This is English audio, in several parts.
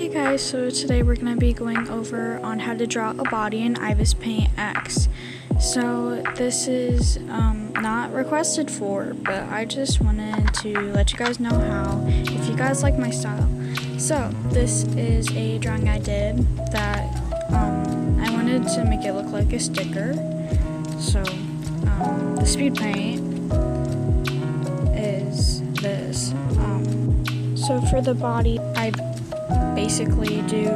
Hey guys, so today we're going to be going over on how to draw a body in IVIS Paint X. So this is not requested for, but I just wanted to let you guys know how, if you guys like my style. So this is a drawing I did that I wanted to make it look like a sticker. So the speed paint is this. So for the body, I basically do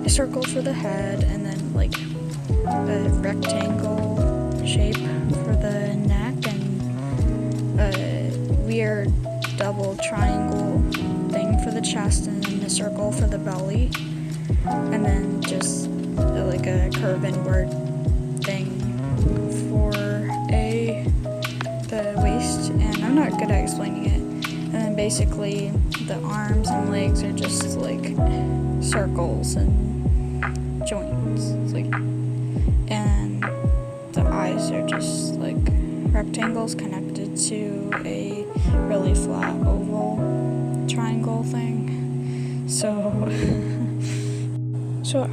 a circle for the head and then like a rectangle shape for the neck and a weird double triangle thing for the chest and then the circle for the belly and then just like a curve inward thing for the waist, and I'm not good at explaining it. And then basically the arms and legs are just like circles and joints, and the eyes are just like rectangles connected to a really flat oval triangle thing. So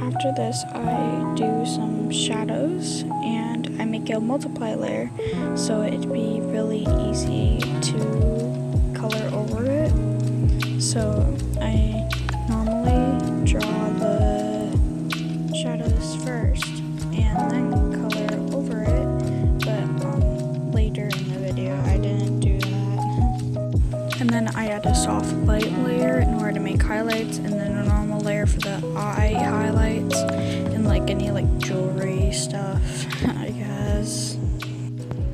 after this I do some shadows and I make a multiply layer so it'd be really easy to color over it. So I normally draw the shadows first and then color over it, but later in the video I didn't do that. And then I add a soft light layer in order to make highlights, and then a normal layer for the eye highlights and like any like jewelry stuff, I guess.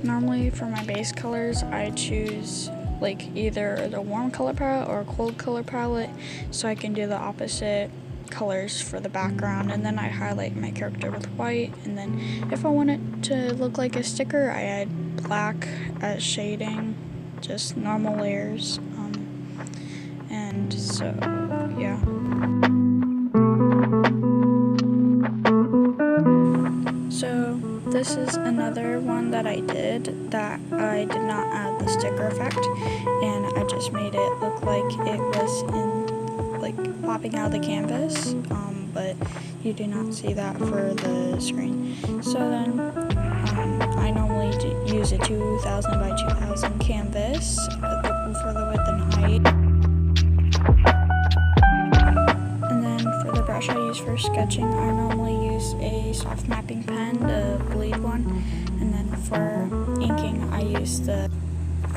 Normally for my base colors I choose like either the warm color palette or a cold color palette so I can do the opposite colors for the background, and then I highlight my character with white, and then if I want it to look like a sticker I add black as shading, just normal layers, and so yeah. So this is another one that I did that I did not add the sticker effect, and I just made it look like it was in like popping out of the canvas, but you do not see that for the screen. So then I normally use a 2000 by 2000 canvas for the width and height. And then for the brush I use for sketching, I normally use a soft mapping pen, the bleed one, and then for inking I use the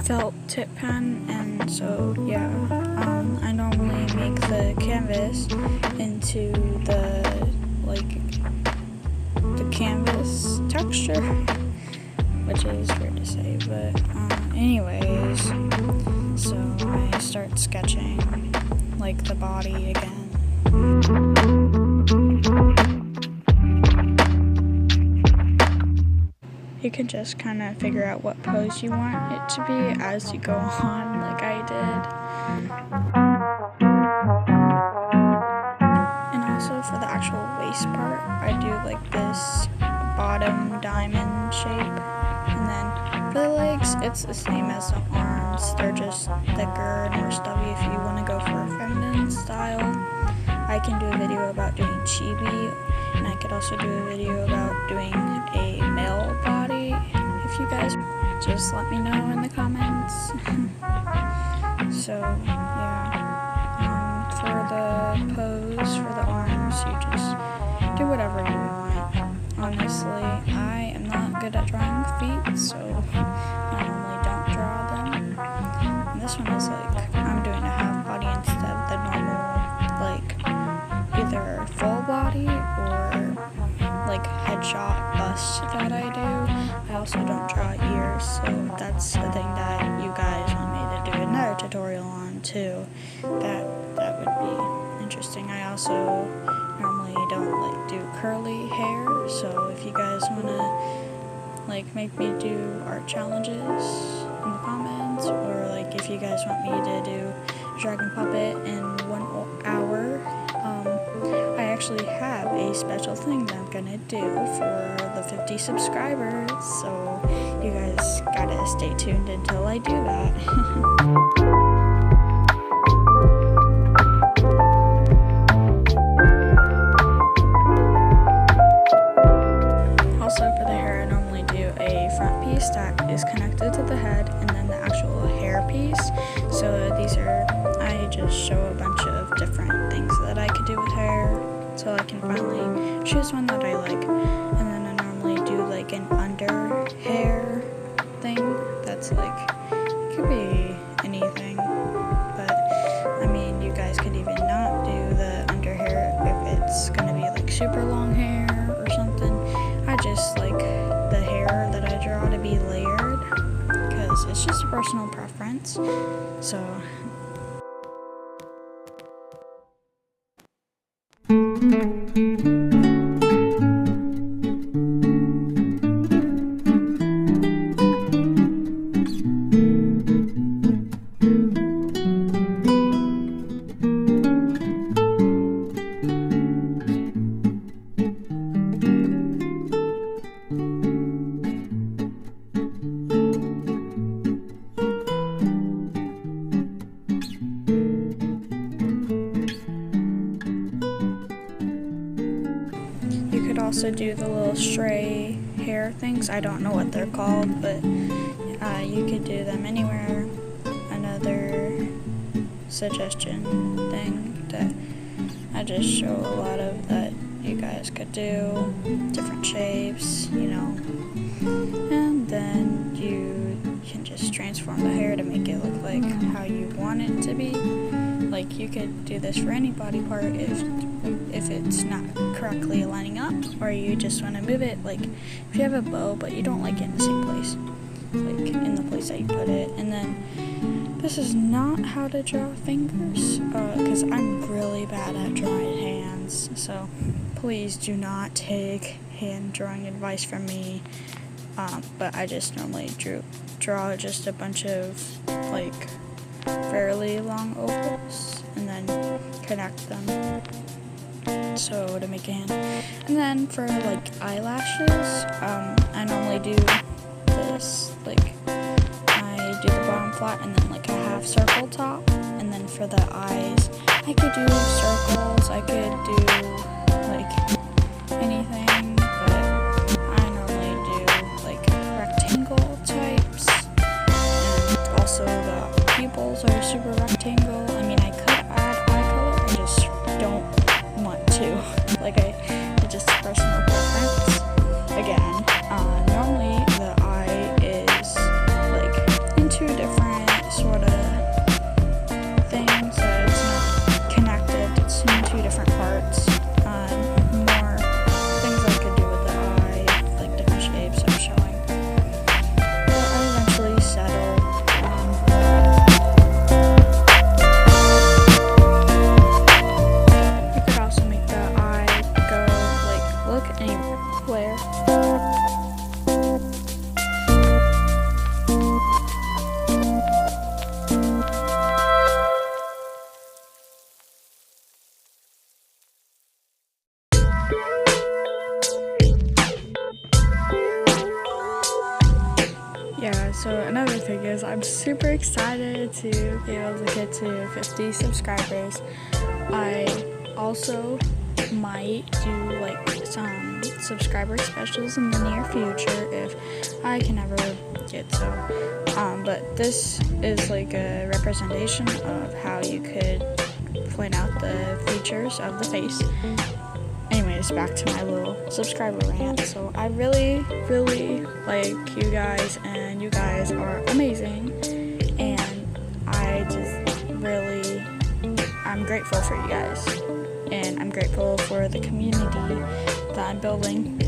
felt tip pen. And so yeah, I normally make the canvas into the canvas texture, which is weird to say, but anyways, so I start sketching like the body again. You can just kind of figure out what pose you want it to be as you go on, like I did. And also for the actual waist part, I do like this bottom diamond shape. And then for the legs, it's the same as the arms. They're just thicker and more stubby if you want to go for a feminine style. I can do a video about doing chibi, and I could also do a video about doing a male body. If you guys just let me know in the comments. So yeah, for the pose for the arms, you just do whatever you want. Honestly, I am not good at drawing feet, so I normally don't draw them. And this one is like I'm doing a half body instead of the normal like either full body or like headshot bust that I do. I also don't draw ears, so that's the thing that you guys want me to do another tutorial on too. That would be interesting. I also normally don't like do curly hair, so if you guys want to like make me do art challenges in the comments, or like if you guys want me to do dragon puppet in 1 hour, I actually have a special thing that I'm gonna do for the 50 subscribers, so you guys gotta stay tuned until I do that. so I can finally choose one that I like. And then I normally do like an under hair thing that's like, it could be anything, but I mean, you guys could even not do the under hair if it's gonna be like super long hair or something. I just like the hair that I draw to be layered because it's just a personal preference. So you could also do the little stray hair things. I don't know what they're called, but you could do them anywhere. Another suggestion thing that I just show a lot of that you guys could do, different shapes, you know, and then you can just transform the hair to make it look like how you want it to be. Like, you could do this for any body part if it's not correctly lining up, or you just want to move it. Like, if you have a bow but you don't like it in the same place, like in the place that you put it. And then this is not how to draw fingers, because I'm really bad at drawing hands, so please do not take hand drawing advice from me. But I just normally draw just a bunch of like fairly long ovals and then connect them so to make a hand. And then for like eyelashes, I normally do this, like I do the bottom flat and then like a half circle top. And then for the eyes, I could do circles, I could do like anything, but I normally do like rectangle types. And also the pupils are super rectangle. I mean, I could add eye color, I just don't want to. Like, it's just a personal preference. Again, normally the eye is like in two different sort of things, that it's not connected, it's in two different parts. More things I could do with the eye, like different shapes I'm showing. But I eventually settled on you could also make the eye go like look anywhere. Yeah, so another thing is I'm super excited to be able to get to 50 subscribers. I also might do like some subscriber specials in the near future if I can ever get so. But this is like a representation of how you could point out the features of the face. Anyways, back to my little subscriber rant. So I really, really like you guys, and you guys are amazing, and I'm grateful for you guys, and I'm grateful for the community that I'm building,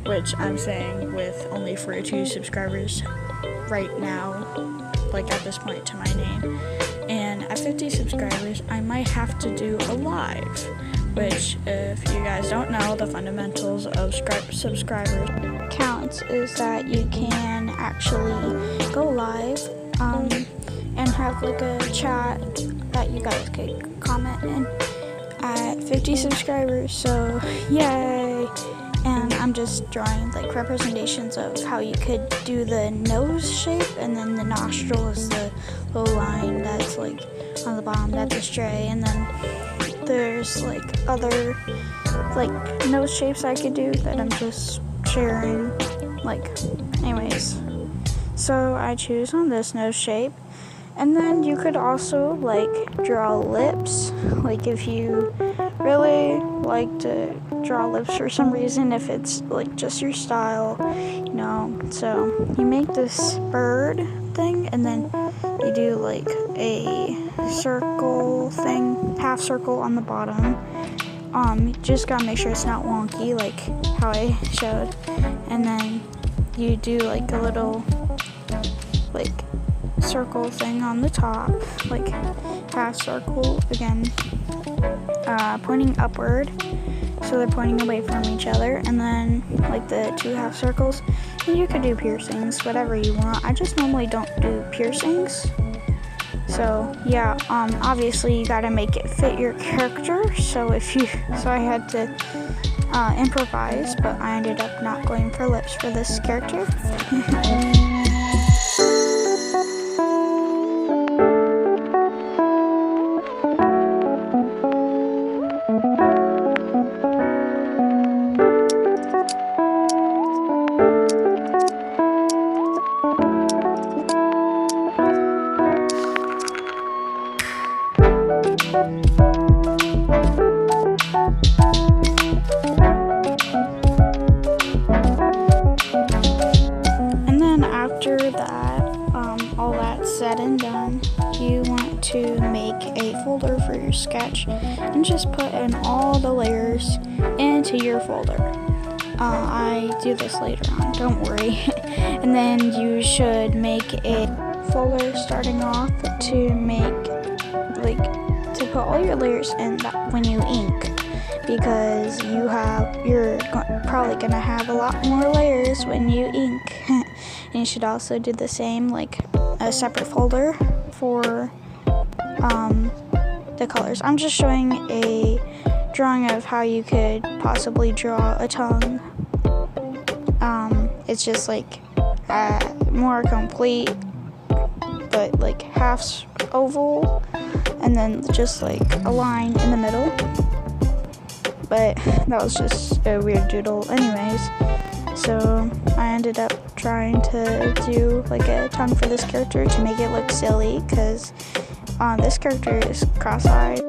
which I'm saying with only 42 subscribers right now, like at this point to my name. And at 50 subscribers, I might have to do a live, which, if you guys don't know, the fundamentals of subscribers counts is that you can actually go live and have like a chat that you guys could comment in at 50 subscribers. So yay! And I'm just drawing like representations of how you could do the nose shape, and then the nostril is the little line that's like on the bottom, that's a stray. And then there's like other like nose shapes I could do that I'm just sharing. Like, anyways, so I choose on this nose shape. And then you could also like draw lips, like if you really like to draw lips for some reason if it's like just your style, you know. So you make this bird thing and then you do like a circle thing, half circle on the bottom. You just gotta make sure it's not wonky like how I showed, and then you do like a little like circle thing on the top, like half circle again, pointing upward, so they're pointing away from each other, and then like the two half circles. And you could do piercings, whatever you want. I just normally don't do piercings. So yeah, obviously you gotta make it fit your character. So I had to improvise, but I ended up not going for lips for this character. And then after that, all that's said and done, you want to make a folder for your sketch and just put in all the layers into your folder. I do this later on, don't worry. And then you should make a folder starting off to put all your layers in that when you ink, because you're probably gonna have a lot more layers when you ink. And you should also do the same, like a separate folder for the colors. I'm just showing a drawing of how you could possibly draw a tongue. It's just like more complete, but like half oval, and then just like a line in the middle. But that was just a weird doodle anyways. So I ended up trying to do like a tongue for this character to make it look silly, because this character is cross-eyed.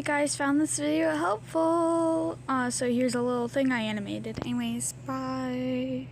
you guys found this video helpful. So here's a little thing I animated. Anyways, bye.